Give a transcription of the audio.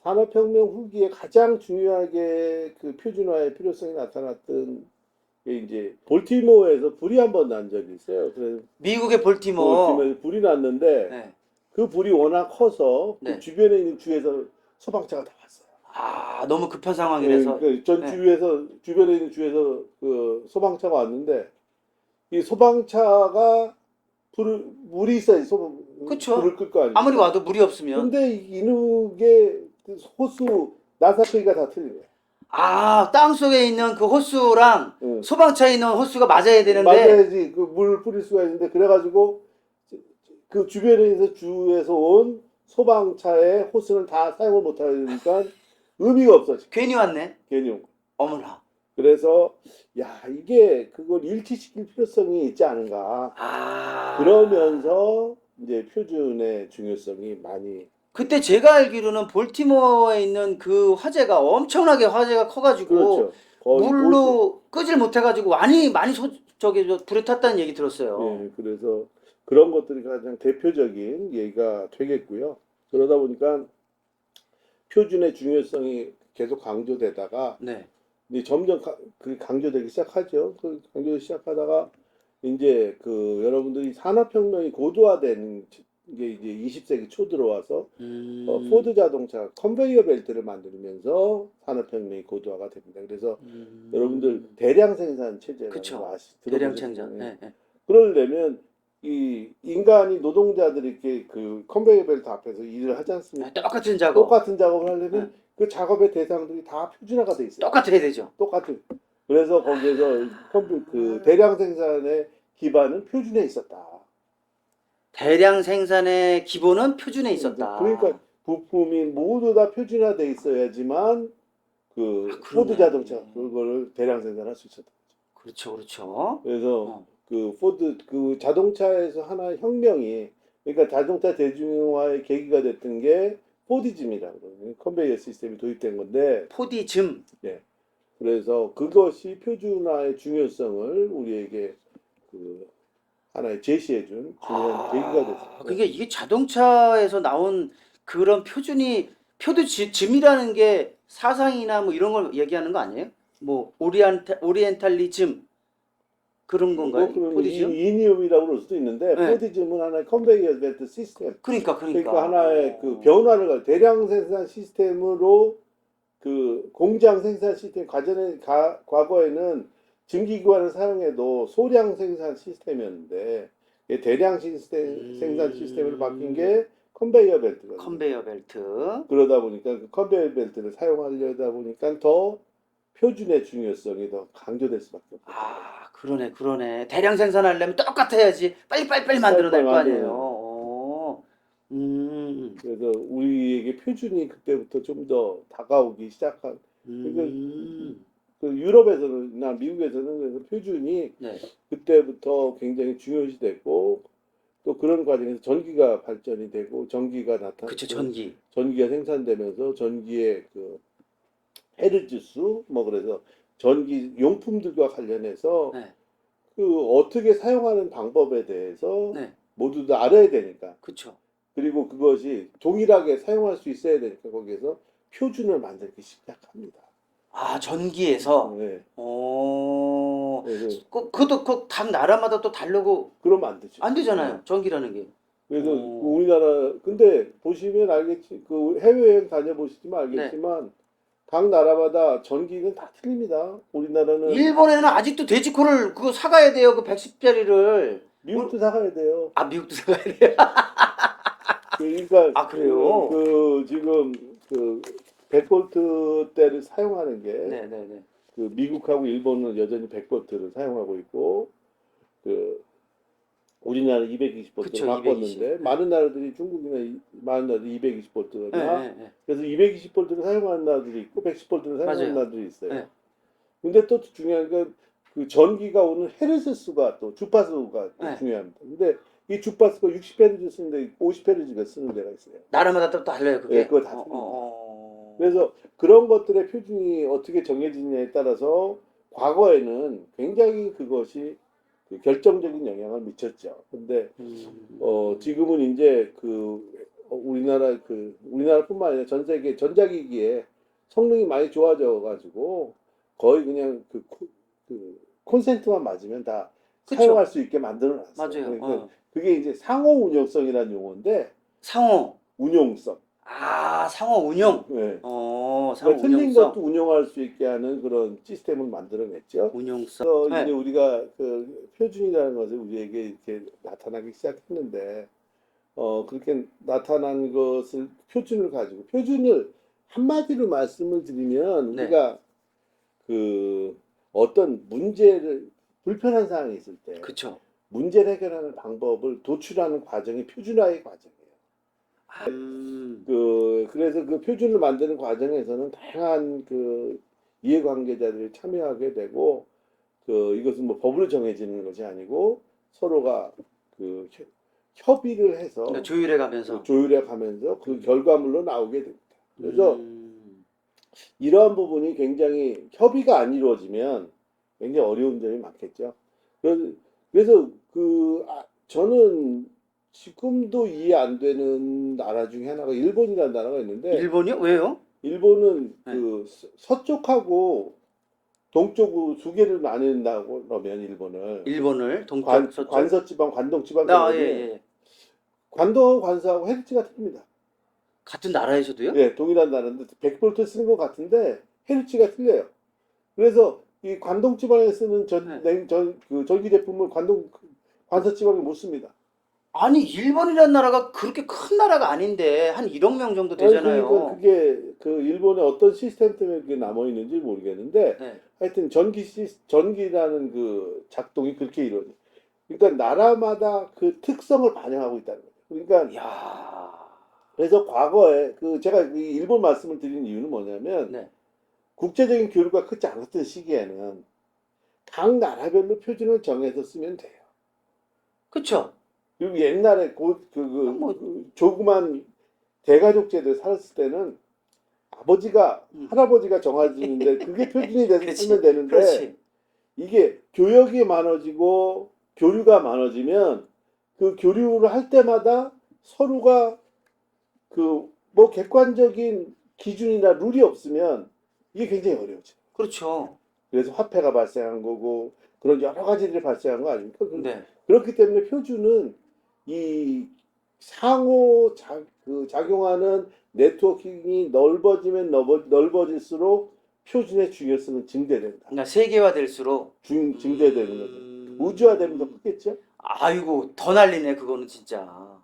산업혁명 후기에 가장 중요하게 그 표준화의 필요성이 나타났던 게 이제 볼티모어에서 불이 한 번 난 적이 있어요. 그래서 미국의 볼티모어. 볼티모어에서 불이 났는데 네. 그 불이 워낙 커서 그 네. 주변에 있는 주에서 소방차가 다 왔어요. 아, 너무 급한 예, 상황이라서. 전 네. 주에서 주변에 있는 주에서 그 소방차가 왔는데 이 소방차가 물이 있어야지 그쵸. 불을 끌 거 아무리 아닙니까? 와도 물이 없으면. 근데 이누게 그 호수 나사크기가 다 틀린 거야. 아, 땅 속에 있는 그 호수랑 응. 소방차에 있는 호수가 맞아야 되는데. 맞아야지 그 물을 뿌릴 수가 있는데 그래가지고 그 주변에 있는 주에서 온 소방차의 호스는 다 사용을 못 하니까 의미가 없어 지금. 괜히 왔네. 괜히 온 거. 어머나. 그래서 야 이게 그걸 일치시킬 필요성이 있지 않은가. 아. 그러면서 이제 표준의 중요성이 많이 그때 제가 알기로는 볼티모어에 있는 그 화재가 엄청나게 화재가 커가지고 그렇죠. 거의 도시 물로 끄질 못해가지고 많이 불에 탔다는 얘기 들었어요. 예, 그래서 그런 것들이 가장 대표적인 예가 되겠고요. 그러다 보니까 표준의 중요성이 계속 강조되다가 네. 이제 점점 그 강조되기 시작하죠. 그 강조되기 시작하다가 이제 그 여러분들이 산업혁명이 고도화된 게 이제 20세기 초 들어와서 포드 자동차 컨베이어 벨트를 만들면서 산업혁명이 고도화가 됩니다. 그래서 여러분들 대량 생산 체제라는 그쵸. 거 대량 들어보셨죠? 생산. 네, 네. 그러려면 이 인간이 노동자들이 이렇게 그 컨베이어 벨트 앞에서 일을 하지 않습니까? 똑같은 작업. 똑같은 작업을 하려면 그 작업의 대상들이 다 표준화가 돼 있어요. 똑같아야 되죠. 똑같은. 그래서 거기에서 그 대량 생산의 기반은 표준에 있었다. 대량 생산의 기본은 표준에 있었다. 그러니까 부품이 모두 다 표준화돼 있어야지만 그 포드 그러네. 자동차 그거를 대량 생산할 수 있었다. 그렇죠, 그렇죠. 그래서 그 포드 그 자동차에서 하나의 혁명이 그러니까 자동차 대중화의 계기가 됐던 게 포디즘이라고 그러거든요. 컨베이어 시스템이 도입된 건데 포디즘. 예. 그래서 그것이 표준화의 중요성을 우리에게 그 하나의 제시해준 중요한 계기가 됐습니다. 그러니까 이게 자동차에서 나온 그런 표두즘이라는 게 사상이나 뭐 이런 걸 얘기하는 거 아니에요? 뭐 오리엔탈리즘 그런 건가요? 뭐 그런 포디즘? 이니움이라고 그럴 수도 있는데 네. 포디즘은 하나의 컨베이어 벨트 시스템. 그러니까. 그러니까 하나의 그 변화를 대량 생산 시스템으로 그 공장 생산 시스템 과거에는 증기기관을 사용해도 소량 생산 시스템이었는데 대량 생산 시스템으로 바뀐 게 컨베이어 벨트거든요. 컨베이어 벨트. 그러다 보니까 그 컨베이어 벨트를 사용하려다 보니까 더 표준의 중요성이 더 강조될 수밖에 없다. 아, 그러네. 대량 생산하려면 똑같아야지. 빨리 만들어낼 거 아니에요. 그래서 우리에게 표준이 그때부터 좀 더 다가오기 시작한. 그러니까 그 유럽에서는 미국에서는 그래서 표준이 네. 그때부터 굉장히 중요시 됐고 또 그런 과정에서 전기가 발전이 되고 전기가 그쵸, 전기가 생산되면서 전기의 그 헤르츠수 뭐 그래서 전기 용품들과 관련해서 네. 그 어떻게 사용하는 방법에 대해서 네. 모두 다 알아야 되니까 그쵸. 그리고 그것이 동일하게 사용할 수 있어야 되니까 거기에서 표준을 만들기 시작합니다. 아, 전기에서. 네. 그래서 그것도 각 나라마다 또 다르고 그러면 안 되죠. 안 되잖아요. 네. 전기라는 게. 그래서 우리나라 근데 보시면 알겠지 그 해외여행 다녀보시지만 알겠지만 각 나라마다 전기는 다 틀립니다. 우리나라는 일본에는 아직도 돼지코를 그거 사가야 돼요. 그 110짜리를. 미국도 사가야 돼요. 아, 미국도 사가야 돼요. 그러니까 아, 그래요? 지금 그 100볼트대를 사용하는 게 네네네. 그 미국하고 일본은 여전히 100볼트를 사용하고 있고 그 우리나라 220볼트로 그쵸, 바꿨는데 220. 많은 나라들이 중국이나 많은 나라들이 220볼트나 네. 그래서 220볼트를 사용하는 나라들이 있고 110볼트를 사용하는 맞아요. 나라들이 있어요. 네. 근데 또 중요한 건 그 전기가 오는 헤르츠 수가 또 주파수가 또 네. 중요합니다. 근데 이 주파수가 60Hz 쓰는데 50Hz가 쓰는 데가 있어요. 나라마다 또 달라요, 그게. 예, 그거 다 틀립니다. 그래서 그런 것들의 표준이 어떻게 정해지느냐에 따라서 과거에는 굉장히 그것이 그 결정적인 영향을 미쳤죠. 근데 지금은 이제 그 우리나라뿐만 아니라 전 세계 전자기기에 성능이 많이 좋아져가지고 거의 그냥 그 콘센트만 맞으면 다 그쵸. 사용할 수 있게 만들어놨어요. 맞아요. 그러니까 그게 이제 상호 운용성이라는 용어인데 상호. 운용성. 아, 상호 운용. 네. 상호 그러니까 틀린 운용성. 것도 운용할 수 있게 하는 그런 시스템을 만들어냈죠. 운용성. 그래서 네. 이제 우리가 그 표준이라는 것을 우리에게 이렇게 나타나기 시작했는데, 그렇게 나타난 것을 표준을 가지고, 표준을 한마디로 말씀을 드리면, 네. 우리가 그 어떤 문제를, 불편한 사항이 있을 때, 그쵸. 문제를 해결하는 방법을 도출하는 과정이 표준화의 과정이에요. 그래서 그 표준을 만드는 과정에서는 다양한 그 이해관계자들이 참여하게 되고, 이것은 뭐 법으로 정해지는 것이 아니고 서로가 그 협의를 해서 그러니까 조율해 가면서. 조율해 가면서 그 결과물로 나오게 됩니다. 그래서 음, 이러한 부분이 굉장히 협의가 안 이루어지면 굉장히 어려운 점이 많겠죠. 그래서 저는 지금도 이해 안 되는 나라 중에 하나가 일본이라는 나라가 있는데, 일본이요? 왜요? 일본은 네. 그 서쪽하고 동쪽으로 두 개를 나눈다고 그러면 일본을 일본을 동쪽, 서쪽. 관서지방, 관동지방 아, 예, 그러면 예. 관동하고 관서하고 헤르츠가 틀립니다. 같은 나라에서도요? 예, 동일한 나라인데 100볼트 쓰는 것 같은데 헤르츠가 틀려요. 그래서 이 관동지방에 쓰는 전기 제품을 관서지방에 못 씁니다. 아니, 일본이라는 나라가 그렇게 큰 나라가 아닌데 한 1억 명 정도 아니, 그러니까 되잖아요. 그게 그 일본의 어떤 시스템 때문에 그게 남아 있는지 모르겠는데 네. 하여튼 전기라는 그 작동이 그렇게 이루어져. 그러니까 나라마다 그 특성을 반영하고 있다는 거죠. 그러니까 이야. 그래서 과거에 제가 이 일본 말씀을 드린 이유는 뭐냐면 네. 국제적인 교류가 크지 않았던 시기에는 각 나라별로 표준을 정해서 쓰면 돼요. 그쵸? 그리고 옛날에 뭐, 조그만 대가족 제도에 살았을 때는 아버지가 할아버지가 정해주는데 그게 표준이 돼서 그렇지. 쓰면 되는데, 그렇지. 이게 교역이 많아지고 교류가 많아지면 그 교류를 할 때마다 서로가 뭐 객관적인 기준이나 룰이 없으면 이게 굉장히 어려워져요. 그렇죠. 그래서 화폐가 발생한 거고 그런 여러 가지들이 발생한 거 아닙니까? 네. 그렇기 때문에 표준은 이 상호 작용하는 네트워킹이 넓어지면 넓어질수록 표준의 중요성은 증대된다. 그러니까 세계화될수록 증대되는 거죠. 우주화되면 더 크겠죠? 아이고, 더 난리네 그거는 진짜.